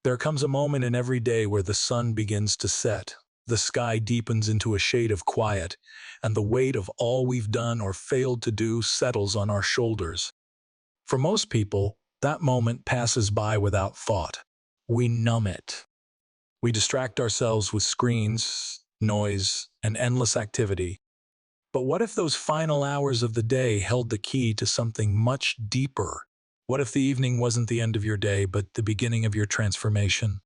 There comes a moment in every day where the sun begins to set, the sky deepens into a shade of quiet, and the weight of all we've done or failed to do settles on our shoulders. For most people, that moment passes by without thought. We numb it. We distract ourselves with screens, noise, and endless activity. But what if those final hours of the day held the key to something much deeper? What if the evening wasn't the end of your day, but the beginning of your transformation?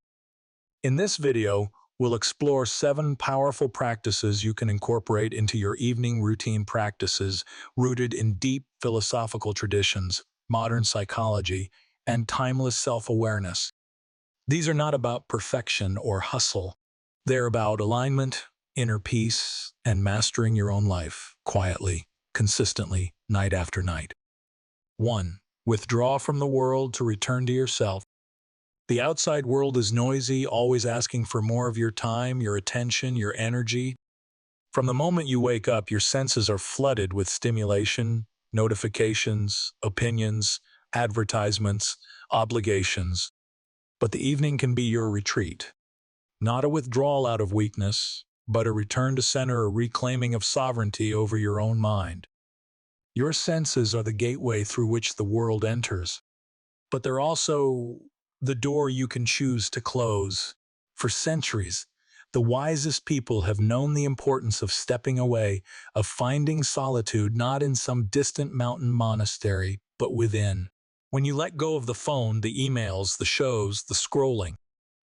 In this video, we'll explore 7 powerful practices you can incorporate into your evening routine practices rooted in deep philosophical traditions, modern psychology, and timeless self-awareness. These are not about perfection or hustle. They're about alignment, inner peace, and mastering your own life, quietly, consistently, night after night. 1. Withdraw from the world to return to yourself. The outside world is noisy, always asking for more of your time, your attention, your energy. From the moment you wake up, your senses are flooded with stimulation, notifications, opinions, advertisements, obligations. But the evening can be your retreat. Not a withdrawal out of weakness, but a return to center, a reclaiming of sovereignty over your own mind. Your senses are the gateway through which the world enters, but they're also the door you can choose to close. For centuries, the wisest people have known the importance of stepping away, of finding solitude not in some distant mountain monastery, but within. When you let go of the phone, the emails, the shows, the scrolling,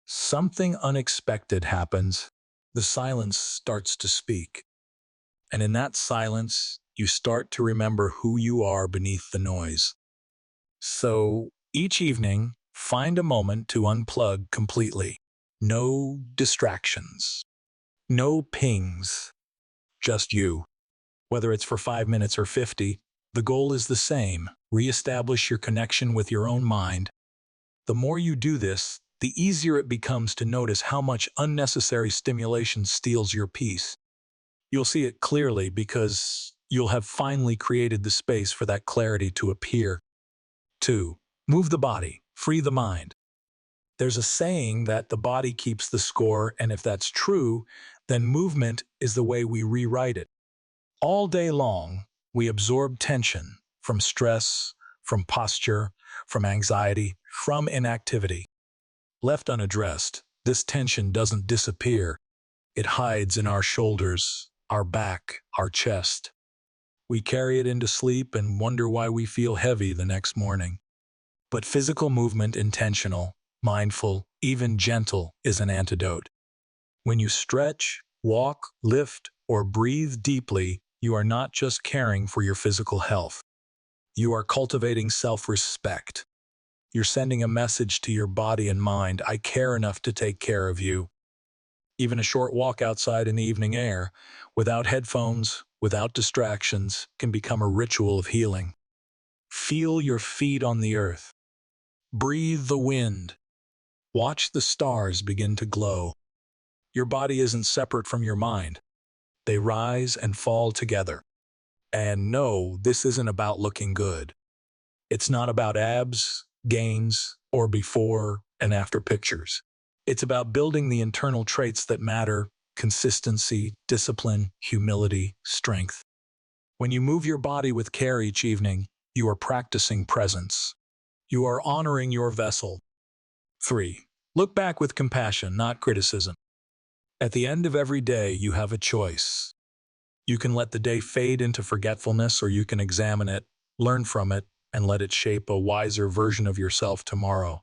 something unexpected happens. The silence starts to speak. And in that silence, you start to remember who you are beneath the noise. So each evening, find a moment to unplug completely. No distractions. No pings. Just you. Whether it's for 5 minutes or 50, the goal is the same. Reestablish your connection with your own mind. The more you do this, the easier it becomes to notice how much unnecessary stimulation steals your peace. You'll see it clearly because you'll have finally created the space for that clarity to appear. 2. Move the body, free the mind. There's a saying that the body keeps the score, and if that's true, then movement is the way we rewrite it. All day long, we absorb tension from stress, from posture, from anxiety, from inactivity. Left unaddressed, this tension doesn't disappear. It hides in our shoulders, our back, our chest. We carry it into sleep and wonder why we feel heavy the next morning. But physical movement, intentional, mindful, even gentle, is an antidote. When you stretch, walk, lift, or breathe deeply, you are not just caring for your physical health. You are cultivating self-respect. You're sending a message to your body and mind, I care enough to take care of you. Even a short walk outside in the evening air, without headphones, without distractions, can become a ritual of healing. Feel your feet on the earth. Breathe the wind. Watch the stars begin to glow. Your body isn't separate from your mind. They rise and fall together. And no, this isn't about looking good. It's not about abs, gains, or before and after pictures. It's about building the internal traits that matter: consistency, discipline, humility, strength. When you move your body with care each evening, you are practicing presence. You are honoring your vessel. 3. Look back with compassion, not criticism. At the end of every day, you have a choice. You can let the day fade into forgetfulness, or you can examine it, learn from it, and let it shape a wiser version of yourself tomorrow.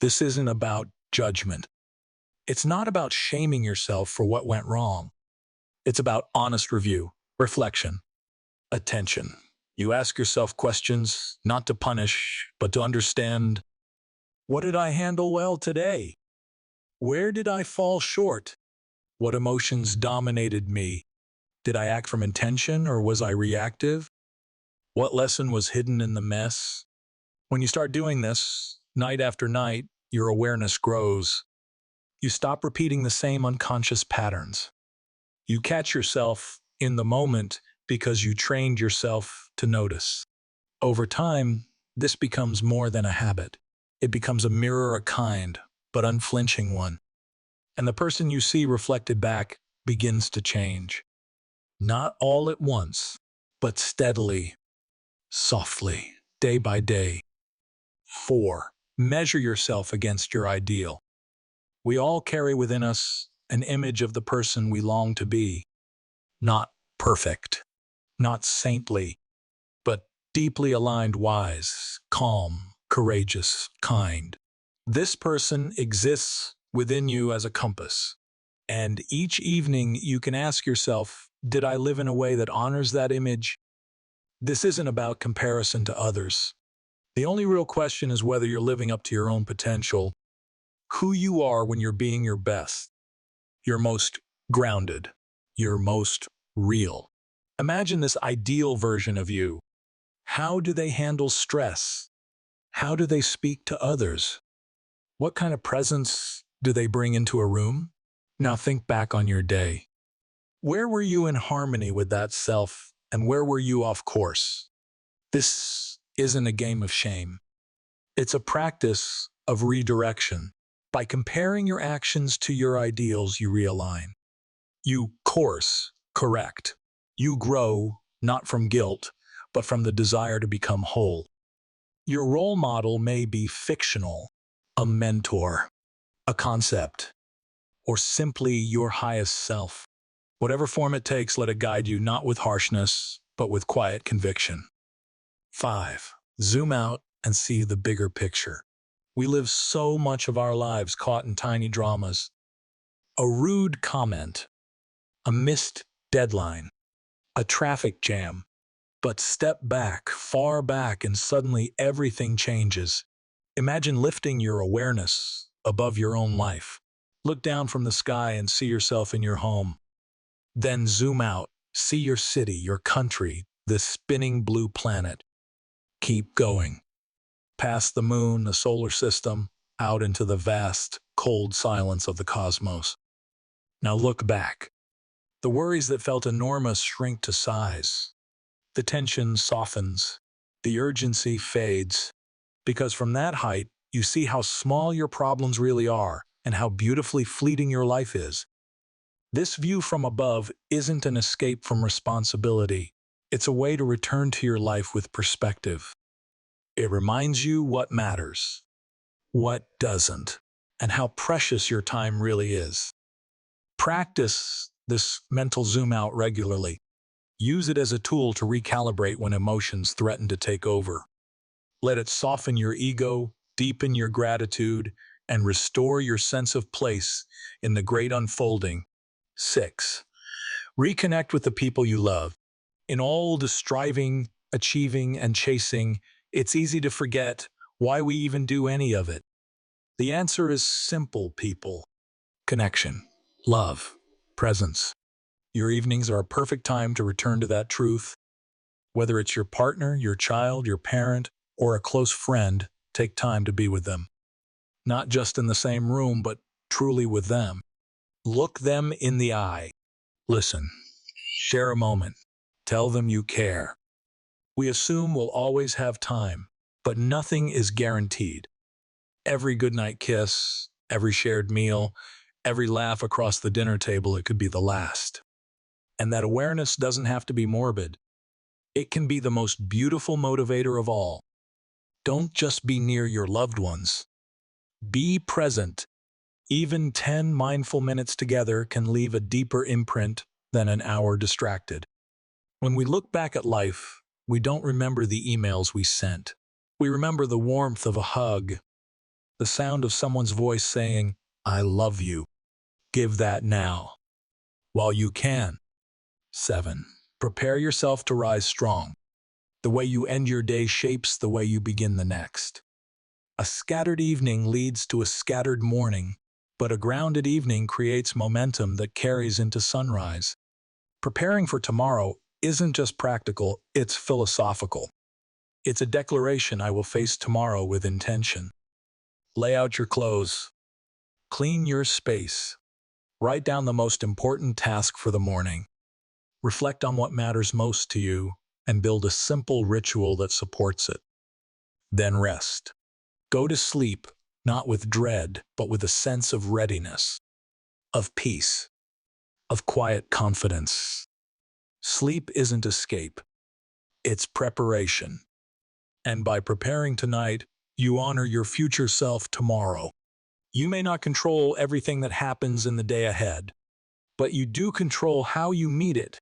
This isn't about judgment. It's not about shaming yourself for what went wrong. It's about honest review, reflection, attention. You ask yourself questions, not to punish, but to understand. What did I handle well today? Where did I fall short? What emotions dominated me? Did I act from intention or was I reactive? What lesson was hidden in the mess? When you start doing this, night after night, your awareness grows. You stop repeating the same unconscious patterns. You catch yourself in the moment because you trained yourself to notice. Over time, this becomes more than a habit. It becomes a mirror, a kind, but unflinching one. And the person you see reflected back begins to change. Not all at once, but steadily, softly, day by day. 4. Measure yourself against your ideal. We all carry within us an image of the person we long to be. Not perfect, not saintly, but deeply aligned, wise, calm, courageous, kind. This person exists within you as a compass. And each evening you can ask yourself, did I live in a way that honors that image? This isn't about comparison to others. The only real question is whether you're living up to your own potential, who you are when you're being your best, your most grounded, your most real. Imagine this ideal version of you. How do they handle stress? How do they speak to others? What kind of presence do they bring into a room? Now think back on your day. Where were you in harmony with that self, and where were you off course? This isn't a game of shame. It's a practice of redirection. By comparing your actions to your ideals, you realign. You course correct. You grow not from guilt, but from the desire to become whole. Your role model may be fictional, a mentor, a concept, or simply your highest self. Whatever form it takes, let it guide you not with harshness, but with quiet conviction. 5. Zoom out and see the bigger picture. We live so much of our lives caught in tiny dramas. A rude comment, a missed deadline, a traffic jam. But step back, far back, and suddenly everything changes. Imagine lifting your awareness above your own life. Look down from the sky and see yourself in your home. Then zoom out, see your city, your country, this spinning blue planet. Keep going. Past the moon, the solar system, out into the vast, cold silence of the cosmos. Now look back. The worries that felt enormous shrink to size. The tension softens. The urgency fades. Because from that height, you see how small your problems really are and how beautifully fleeting your life is. This view from above isn't an escape from responsibility. It's a way to return to your life with perspective. It reminds you what matters, what doesn't, and how precious your time really is. Practice this mental zoom out regularly. Use it as a tool to recalibrate when emotions threaten to take over. Let it soften your ego, deepen your gratitude, and restore your sense of place in the great unfolding. 6. Reconnect with the people you love. In all the striving, achieving, and chasing, it's easy to forget why we even do any of it. The answer is simple, people. Connection, love, presence. Your evenings are a perfect time to return to that truth. Whether it's your partner, your child, your parent, or a close friend, take time to be with them. Not just in the same room, but truly with them. Look them in the eye. Listen. Share a moment. Tell them you care. We assume we'll always have time, but nothing is guaranteed. Every goodnight kiss, every shared meal, every laugh across the dinner table, it could be the last. And that awareness doesn't have to be morbid. It can be the most beautiful motivator of all. Don't just be near your loved ones. Be present. Even 10 mindful minutes together can leave a deeper imprint than an hour distracted. When we look back at life, we don't remember the emails we sent. We remember the warmth of a hug, the sound of someone's voice saying, "I love you." Give that now, while you can. 7. Prepare yourself to rise strong. The way you end your day shapes the way you begin the next. A scattered evening leads to a scattered morning, but a grounded evening creates momentum that carries into sunrise. Preparing for tomorrow isn't just practical, it's philosophical. It's a declaration: I will face tomorrow with intention. Lay out your clothes. Clean your space. Write down the most important task for the morning. Reflect on what matters most to you and build a simple ritual that supports it. Then rest. Go to sleep, not with dread, but with a sense of readiness, of peace, of quiet confidence. Sleep isn't escape, it's preparation. And by preparing tonight, you honor your future self tomorrow. You may not control everything that happens in the day ahead, but you do control how you meet it.